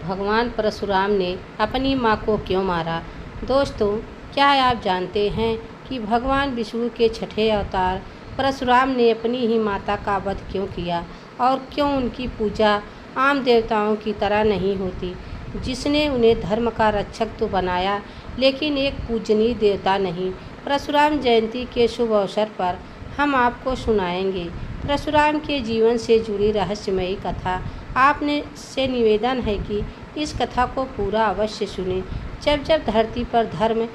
भगवान परशुराम ने अपनी माँ को क्यों मारा। दोस्तों, क्या आप जानते हैं कि भगवान विष्णु के छठे अवतार परशुराम ने अपनी ही माता का वध क्यों किया और क्यों उनकी पूजा आम देवताओं की तरह नहीं होती, जिसने उन्हें धर्म का रक्षक तो बनाया लेकिन एक पूजनीय देवता नहीं। परशुराम जयंती के शुभ अवसर पर हम आपको सुनाएंगे परशुराम के जीवन से जुड़ी रहस्यमयी कथा। आपने से निवेदन है कि इस कथा को पूरा अवश्य सुनें। जब जब धरती पर धर्म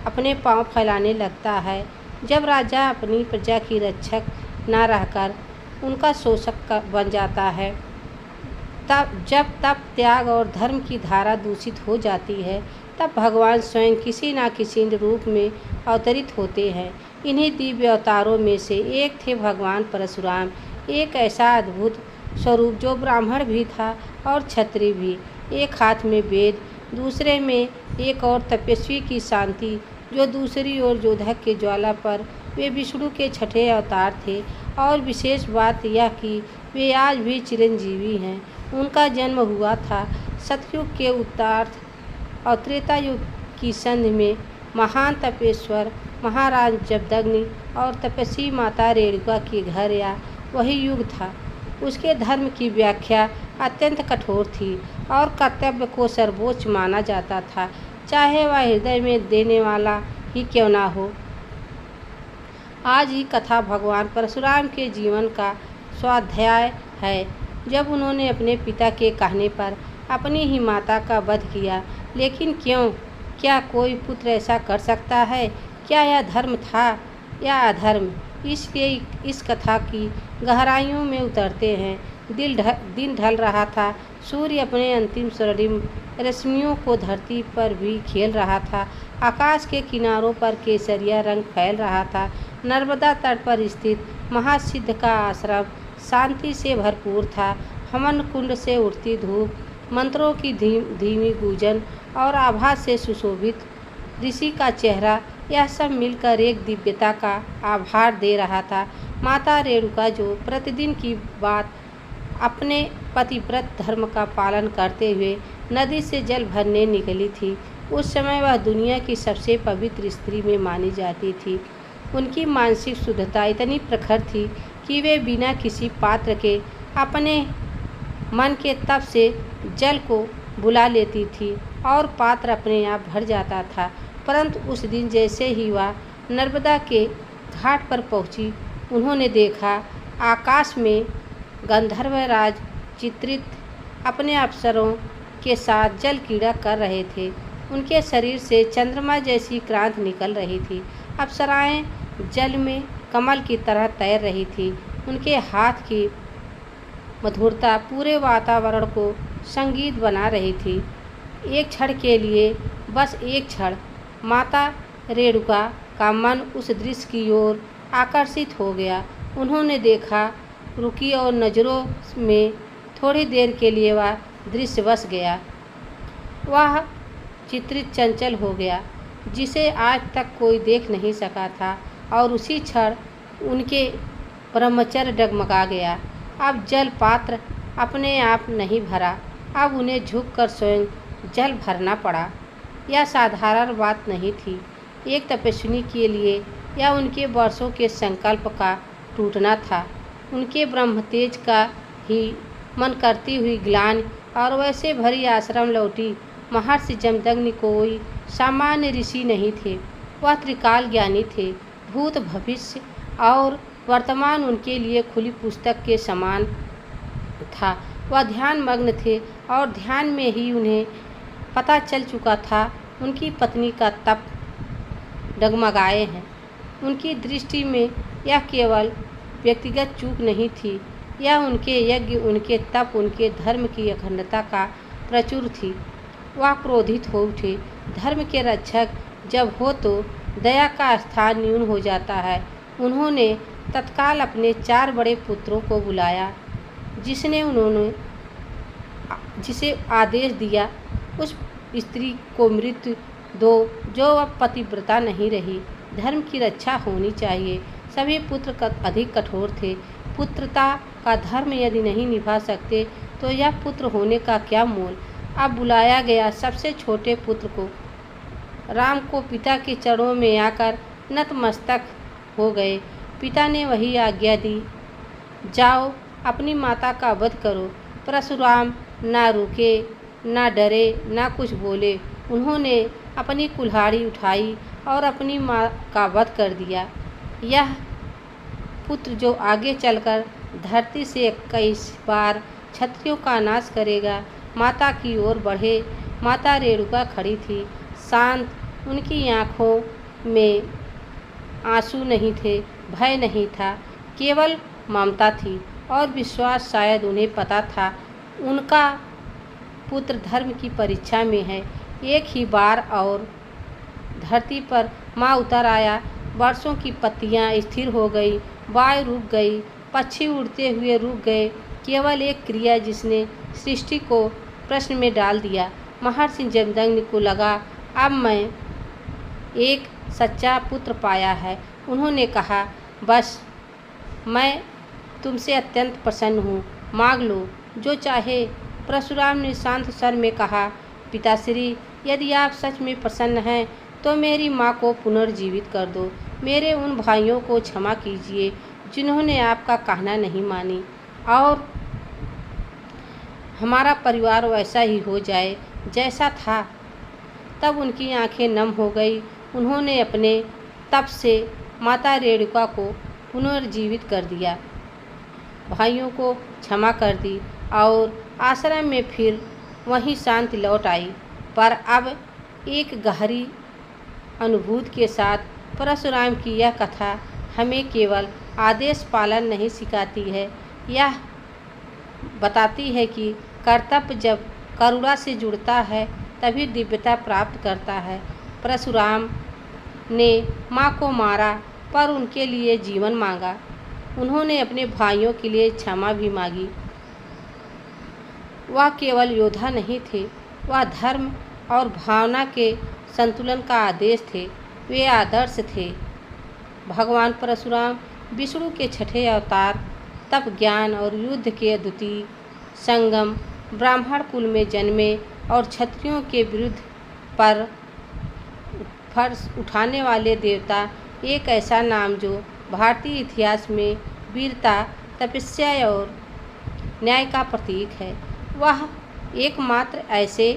अपने पांव फैलाने लगता है, जब राजा अपनी प्रजा की रक्षक न रहकर उनका शोषक बन जाता है, जब तप त्याग और धर्म की धारा दूषित हो जाती है, तब भगवान स्वयं किसी न किसी रूप में अवतरित होते हैं। इन्हीं दिव्य अवतारों में से एक थे भगवान परशुराम, एक ऐसा अद्भुत स्वरूप जो ब्राह्मण भी था और क्षत्रिय भी। एक हाथ में वेद, दूसरे में एक और तपस्वी की शांति, जो दूसरी ओर जोधक के ज्वाला पर वे विष्णु के छठे अवतार थे। और विशेष बात यह कि वे आज भी चिरंजीवी हैं। उनका जन्म हुआ था सतयुग के उत्तरार्ध और त्रेता युग की संधि में। महान तपेश्वर महाराज जमदग्नि और तपस्वी माता रेणुका के घर या वही युग था। उसके धर्म की व्याख्या अत्यंत कठोर थी और कर्तव्य को सर्वोच्च माना जाता था, चाहे वह हृदय में देने वाला ही क्यों ना हो। आज ही कथा भगवान परशुराम के जीवन का स्वाध्याय है, जब उन्होंने अपने पिता के कहने पर अपनी ही माता का वध किया। लेकिन क्यों? क्या कोई पुत्र ऐसा कर सकता है? क्या यह धर्म था या अधर्म? इसलिए इस कथा की गहराइयों में उतरते हैं। दिन ढल रहा था, सूर्य अपने अंतिम स्वर्णिम रश्मियों को धरती पर भी खेल रहा था। आकाश के किनारों पर केसरिया रंग फैल रहा था। नर्मदा तट पर स्थित महासिद्ध का आश्रम शांति से भरपूर था। हवन कुंड से उठती धूप, मंत्रों की धीमी गूंजन और आभा से सुशोभित ऋषि का चेहरा, यह सब मिलकर एक दिव्यता का आभार दे रहा था। माता रेणुका, जो प्रतिदिन की बात अपने पतिव्रत धर्म का पालन करते हुए नदी से जल भरने निकली थी, उस समय वह दुनिया की सबसे पवित्र स्त्री में मानी जाती थी। उनकी मानसिक शुद्धता इतनी प्रखर थी कि वे बिना किसी पात्र के अपने मन के तप से जल को बुला लेती थी और पात्र अपने आप भर जाता था। परंतु उस दिन जैसे ही वह नर्मदा के घाट पर पहुंची, उन्होंने देखा आकाश में गंधर्वराज चित्रित अपने अप्सरों के साथ जल क्रीड़ा कर रहे थे। उनके शरीर से चंद्रमा जैसी क्रांति निकल रही थी। अप्सराएं जल में कमल की तरह तैर रही थी। उनके हाथ की मधुरता पूरे वातावरण को संगीत बना रही थी। एक क्षण के लिए, बस एक क्षण, माता रेणुका का मन उस दृश्य की ओर आकर्षित हो गया। उन्होंने देखा, रुकी और नज़रों में थोड़ी देर के लिए वह दृश्य बस गया। वह चित्रित चंचल हो गया, जिसे आज तक कोई देख नहीं सका था, और उसी क्षण उनके ब्रह्मचर्य डगमगा गया। अब जल पात्र अपने आप नहीं भरा, अब उन्हें झुककर स्वयं जल भरना पड़ा। यह साधारण बात नहीं थी। एक तपस्विनी के लिए यह उनके वर्षों के संकल्प का टूटना था। उनके ब्रह्म तेज का ही मन करती हुई ग्लानि और वैसे भरी आश्रम लौटी। महर्षि जमदग्नि कोई सामान्य ऋषि नहीं थे, वह त्रिकाल ज्ञानी थे। भूत, भविष्य और वर्तमान उनके लिए खुली पुस्तक के समान था। वह ध्यान मग्न थे और ध्यान में ही उन्हें पता चल चुका था उनकी पत्नी का तप डगमगाए हैं। उनकी दृष्टि में यह केवल व्यक्तिगत चूक नहीं थी, यह उनके यज्ञ, उनके तप, उनके धर्म की अखंडता का प्रचुर थी। वह क्रोधित हो उठे। धर्म के रक्षक जब हो तो दया का स्थान न्यून हो जाता है। उन्होंने तत्काल अपने 4 बड़े पुत्रों को बुलाया, जिसे आदेश दिया उस स्त्री को मृत्यु दो जो अब पतिव्रता नहीं रही। धर्म की रक्षा होनी चाहिए। सभी पुत्र अधिक कठोर थे। पुत्रता का धर्म यदि नहीं निभा सकते तो यह पुत्र होने का क्या मोल। अब बुलाया गया सबसे छोटे पुत्र को। राम को पिता के चरणों में आकर नतमस्तक हो गए। पिता ने वही आज्ञा दी, जाओ अपनी माता का वध करो। परशुराम ना रुके, ना डरे, ना कुछ बोले। उन्होंने अपनी कुल्हाड़ी उठाई और अपनी माँ का वध कर दिया। यह पुत्र जो आगे चलकर धरती से 21 बार क्षत्रियों का नाश करेगा। माता की ओर बढ़े। माता रेणुका खड़ी थी, शांत। उनकी आँखों में आंसू नहीं थे, भय नहीं था, केवल ममता थी और विश्वास। शायद उन्हें पता था उनका पुत्र धर्म की परीक्षा में है। एक ही बार और धरती पर माँ उतर आया। वर्षों की पत्तियाँ स्थिर हो गई, वायु रुक गई, पक्षी उड़ते हुए रुक गए। केवल एक क्रिया जिसने सृष्टि को प्रश्न में डाल दिया। महर्षि जमदग्नि को लगा, अब मैं एक सच्चा पुत्र पाया है। उन्होंने कहा, बस मैं तुमसे अत्यंत प्रसन्न हूँ, मांग लो जो चाहे। परशुराम ने शांत स्वर में कहा, पिताश्री, यदि आप सच में प्रसन्न हैं तो मेरी माँ को पुनर्जीवित कर दो। मेरे उन भाइयों को क्षमा कीजिए जिन्होंने आपका कहना नहीं मानी, और हमारा परिवार वैसा ही हो जाए जैसा था। तब उनकी आंखें नम हो गई। उन्होंने अपने तप से माता रेणुका को पुनर्जीवित कर दिया, भाइयों को क्षमा कर दी और आश्रम में फिर वहीं शांति लौट आई। पर अब एक गहरी अनुभूति के साथ परशुराम की यह कथा हमें केवल आदेश पालन नहीं सिखाती है, यह बताती है कि कर्तव्य जब करुणा से जुड़ता है तभी दिव्यता प्राप्त करता है। परशुराम ने माँ को मारा पर उनके लिए जीवन मांगा। उन्होंने अपने भाइयों के लिए क्षमा भी मांगी। वह केवल योद्धा नहीं थे, वह धर्म और भावना के संतुलन का आदेश थे। वे आदर्श थे। भगवान परशुराम विष्णु के छठे अवतार, तप, ज्ञान और युद्ध के अद्वितीय संगम, ब्राह्मण कुल में जन्मे और क्षत्रियों के विरुद्ध पर फर्श उठाने वाले देवता। एक ऐसा नाम जो भारतीय इतिहास में वीरता, तपस्या और न्याय का प्रतीक है। वह एकमात्र ऐसे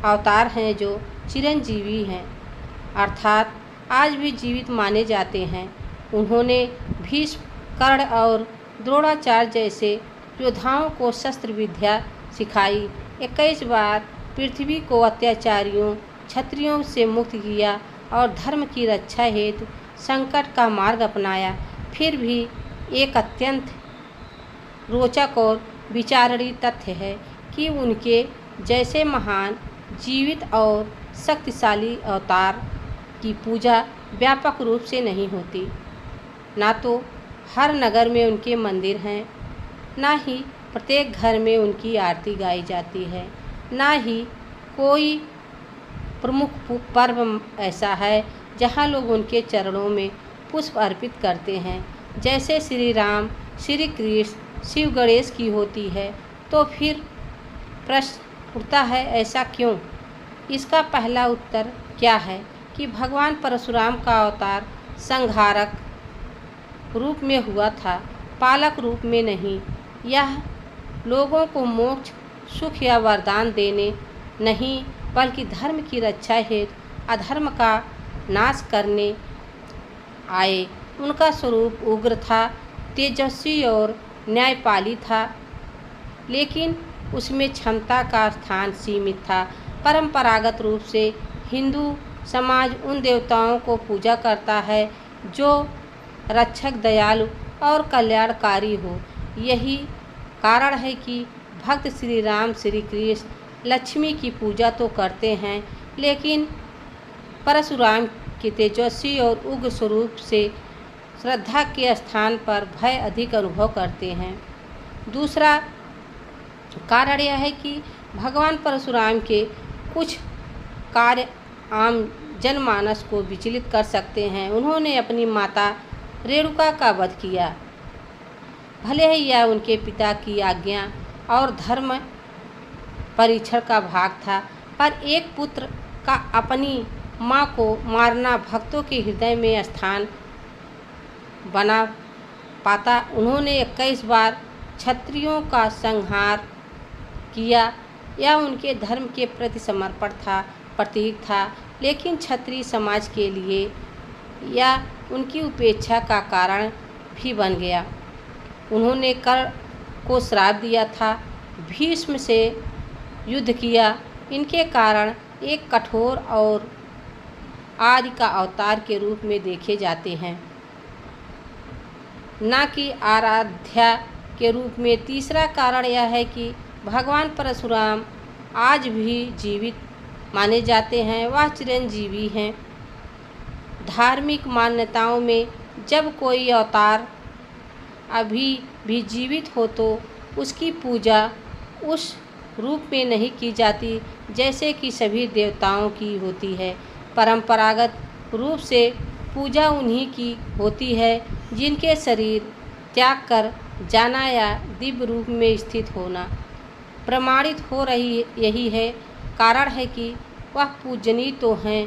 अवतार हैं जो चिरंजीवी हैं, अर्थात आज भी जीवित माने जाते हैं। उन्होंने भीष्म, कर्ण और द्रोणाचार्य जैसे योद्धाओं को शस्त्र विद्या सिखाई। 21 बार पृथ्वी को अत्याचारियों क्षत्रियों से मुक्त किया और धर्म की रक्षा हेतु संकट का मार्ग अपनाया। फिर भी एक अत्यंत रोचक और विचारणीय तथ्य है कि उनके जैसे महान, जीवित और शक्तिशाली अवतार की पूजा व्यापक रूप से नहीं होती। ना तो हर नगर में उनके मंदिर हैं, ना ही प्रत्येक घर में उनकी आरती गाई जाती है, ना ही कोई प्रमुख पर्व ऐसा है जहाँ लोग उनके चरणों में पुष्प अर्पित करते हैं, जैसे श्री राम, श्री कृष्ण, शिव, गणेश की होती है। तो फिर प्रश्न उठता है, ऐसा क्यों? इसका पहला उत्तर क्या है कि भगवान परशुराम का अवतार संहारक रूप में हुआ था, पालक रूप में नहीं। यह लोगों को मोक्ष, सुख या वरदान देने नहीं, बल्कि धर्म की रक्षा हेतु अधर्म का नाश करने आए। उनका स्वरूप उग्र था, तेजस्वी और न्यायपाली था, लेकिन उसमें क्षमता का स्थान सीमित था। परंपरागत रूप से हिंदू समाज उन देवताओं को पूजा करता है जो रक्षक, दयालु और कल्याणकारी हो। यही कारण है कि भक्त श्री राम, श्री कृष्ण, लक्ष्मी की पूजा तो करते हैं, लेकिन परशुराम के तेजस्वी और उग्र स्वरूप से श्रद्धा के स्थान पर भय अधिक अनुभव करते हैं। दूसरा कारण यह है कि भगवान परशुराम के कुछ कार्य आम जनमानस को विचलित कर सकते हैं। उन्होंने अपनी माता रेणुका का वध किया, भले ही यह उनके पिता की आज्ञा और धर्म परीक्षण का भाग था। पर एक पुत्र का अपनी माँ को मारना भक्तों के हृदय में स्थान बना पाता। उन्होंने 21 बार क्षत्रियों का संहार किया। यह उनके धर्म के प्रति समर्पण था, प्रतीक था, लेकिन क्षत्रिय समाज के लिए यह उनकी उपेक्षा का कारण भी बन गया। उन्होंने कर्ण को श्राप दिया था, भीष्म से युद्ध किया। इनके कारण एक कठोर और आदि का अवतार के रूप में देखे जाते हैं, न कि आराध्या के रूप में। तीसरा कारण यह है कि भगवान परशुराम आज भी जीवित माने जाते हैं। वह चिरंजीवी हैं। धार्मिक मान्यताओं में जब कोई अवतार अभी भी जीवित हो तो उसकी पूजा उस रूप में नहीं की जाती जैसे कि सभी देवताओं की होती है। परंपरागत रूप से पूजा उन्हीं की होती है जिनके शरीर त्याग कर जाना या दिव्य रूप में स्थित होना प्रमाणित हो रही यही है कारण है कि वह पूजनीय तो हैं।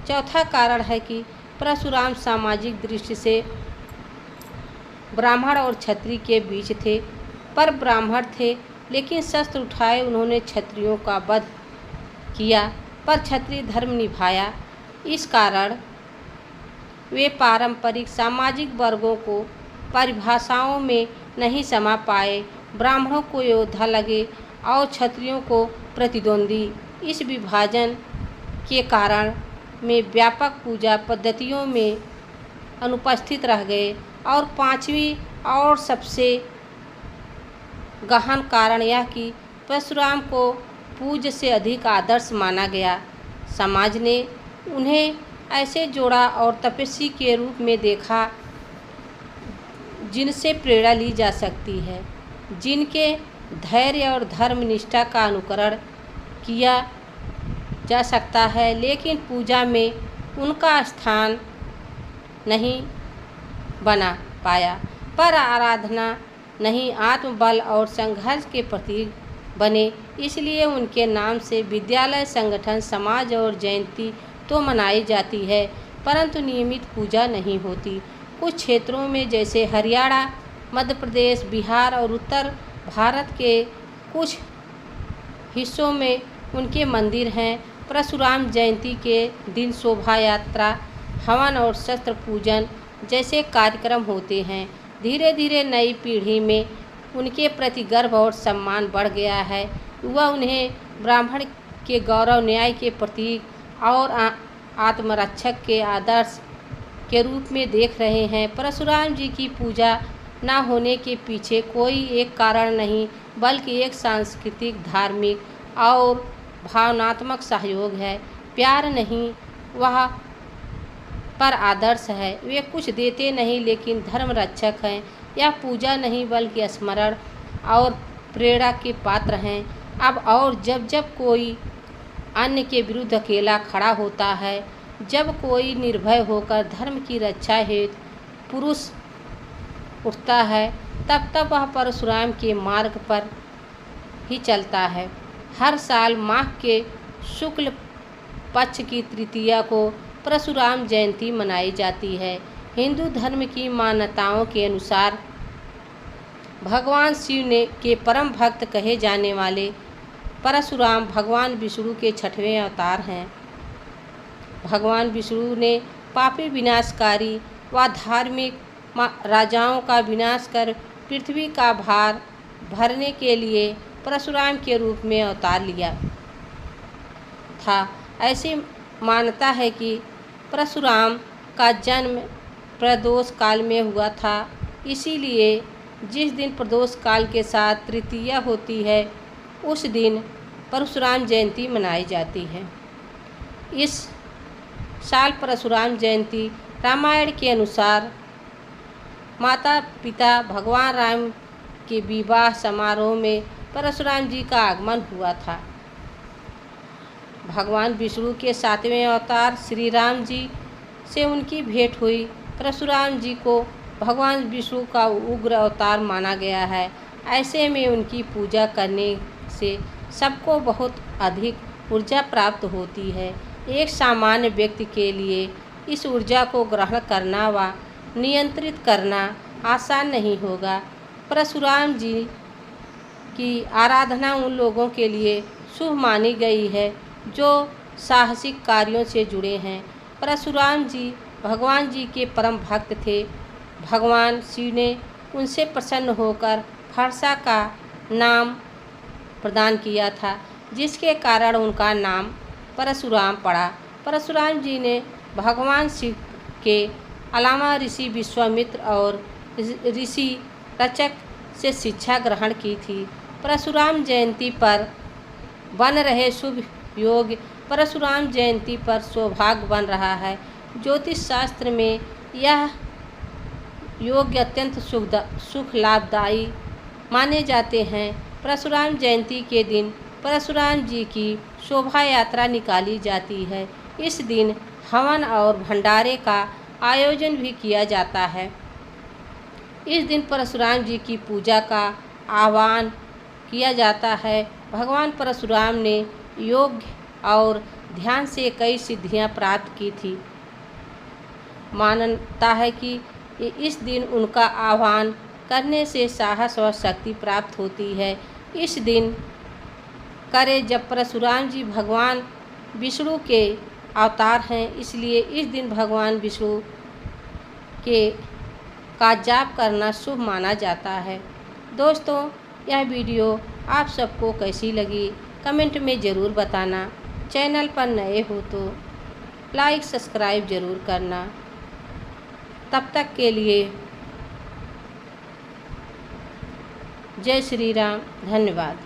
चौथा कारण है कि परशुराम सामाजिक दृष्टि से ब्राह्मण और क्षत्रिय के बीच थे, पर ब्राह्मण थे लेकिन शस्त्र उठाए उन्होंने क्षत्रियों का वध किया, पर क्षत्रिय धर्म निभाया। इस कारण वे पारंपरिक सामाजिक वर्गों को परिभाषाओं में नहीं समा पाए। ब्राह्मणों को योद्धा लगे और क्षत्रियों को प्रतिद्वंदी। इस विभाजन के कारण में व्यापक पूजा पद्धतियों में अनुपस्थित रह गए। और पांचवी और सबसे गहन कारण यह कि परशुराम को पूज्य से अधिक आदर्श माना गया। समाज ने उन्हें ऐसे जोड़ा और तपस्वी के रूप में देखा जिनसे प्रेरणा ली जा सकती है, जिनके धैर्य और धर्मनिष्ठा का अनुकरण किया जा सकता है। लेकिन पूजा में उनका स्थान नहीं बना पाया, पर आराधना नहीं आत्मबल और संघर्ष के प्रतीक बने। इसलिए उनके नाम से विद्यालय, संगठन, समाज और जयंती तो मनाई जाती है, परंतु नियमित पूजा नहीं होती। कुछ क्षेत्रों में जैसे हरियाणा, मध्य प्रदेश, बिहार और उत्तर भारत के कुछ हिस्सों में उनके मंदिर हैं। परशुराम जयंती के दिन शोभा यात्रा, हवन और शस्त्र पूजन जैसे कार्यक्रम होते हैं। धीरे धीरे नई पीढ़ी में उनके प्रति गर्व और सम्मान बढ़ गया है। युवा उन्हें ब्राह्मण के गौरव, न्याय के प्रतीक और आत्मरक्षक के आदर्श के रूप में देख रहे हैं। परशुराम जी की पूजा न होने के पीछे कोई एक कारण नहीं, बल्कि एक सांस्कृतिक, धार्मिक और भावनात्मक सहयोग है। प्यार नहीं, वह पर आदर्श है। वे कुछ देते नहीं लेकिन धर्म रक्षक हैं। यह पूजा नहीं बल्कि स्मरण और प्रेरणा के पात्र हैं। अब और जब जब कोई अन्य के विरुद्ध अकेला खड़ा होता है, जब कोई निर्भय होकर धर्म की रक्षा हेतु पुरुष उठता है, तब तब वह परशुराम के मार्ग पर ही चलता है। हर साल माघ के शुक्ल पक्ष की तृतीया को परशुराम जयंती मनाई जाती है। हिंदू धर्म की मान्यताओं के अनुसार भगवान शिव के परम भक्त कहे जाने वाले परशुराम भगवान विष्णु के 6वें अवतार हैं। भगवान विष्णु ने पापी, विनाशकारी व धार्मिक राजाओं का विनाश कर पृथ्वी का भार भरने के लिए परशुराम के रूप में अवतार लिया था। ऐसी मान्यता है कि परशुराम का जन्म प्रदोष काल में हुआ था। इसीलिए जिस दिन प्रदोष काल के साथ तृतीया होती है, उस दिन परशुराम जयंती मनाई जाती है। इस साल परशुराम जयंती रामायण के अनुसार माता पिता भगवान राम के विवाह समारोह में परशुराम जी का आगमन हुआ था। भगवान विष्णु के 7वें अवतार श्री राम जी से उनकी भेंट हुई। परशुराम जी को भगवान विष्णु का उग्र अवतार माना गया है। ऐसे में उनकी पूजा करने से सबको बहुत अधिक ऊर्जा प्राप्त होती है। एक सामान्य व्यक्ति के लिए इस ऊर्जा को ग्रहण करना व नियंत्रित करना आसान नहीं होगा। परशुराम जी की आराधना उन लोगों के लिए शुभ मानी गई है जो साहसिक कार्यों से जुड़े हैं। परशुराम जी भगवान जी के परम भक्त थे। भगवान शिव ने उनसे प्रसन्न होकर फरसा का नाम प्रदान किया था, जिसके कारण उनका नाम परशुराम पड़ा। परशुराम जी ने भगवान शिव के अलावा ऋषि विश्वामित्र और ऋषि रचक से शिक्षा ग्रहण की थी। परशुराम जयंती पर बन रहे शुभ योग परशुराम जयंती पर सौभाग्य बन रहा है। ज्योतिष शास्त्र में यह योग अत्यंत सुख लाभदायी माने जाते हैं। परशुराम जयंती के दिन परशुराम जी की शोभा यात्रा निकाली जाती है। इस दिन हवन और भंडारे का आयोजन भी किया जाता है। इस दिन परशुराम जी की पूजा का आह्वान किया जाता है। भगवान परशुराम ने योग और ध्यान से कई सिद्धियां प्राप्त की थी। मानता है कि इस दिन उनका आह्वान करने से साहस और शक्ति प्राप्त होती है। इस दिन करें जब परशुराम जी भगवान विष्णु के अवतार हैं, इसलिए इस दिन भगवान विष्णु का जाप करना शुभ माना जाता है। दोस्तों, यह वीडियो आप सबको कैसी लगी कमेंट में ज़रूर बताना। चैनल पर नए हो तो लाइक सब्सक्राइब ज़रूर करना। तब तक के लिए जय श्री राम, धन्यवाद।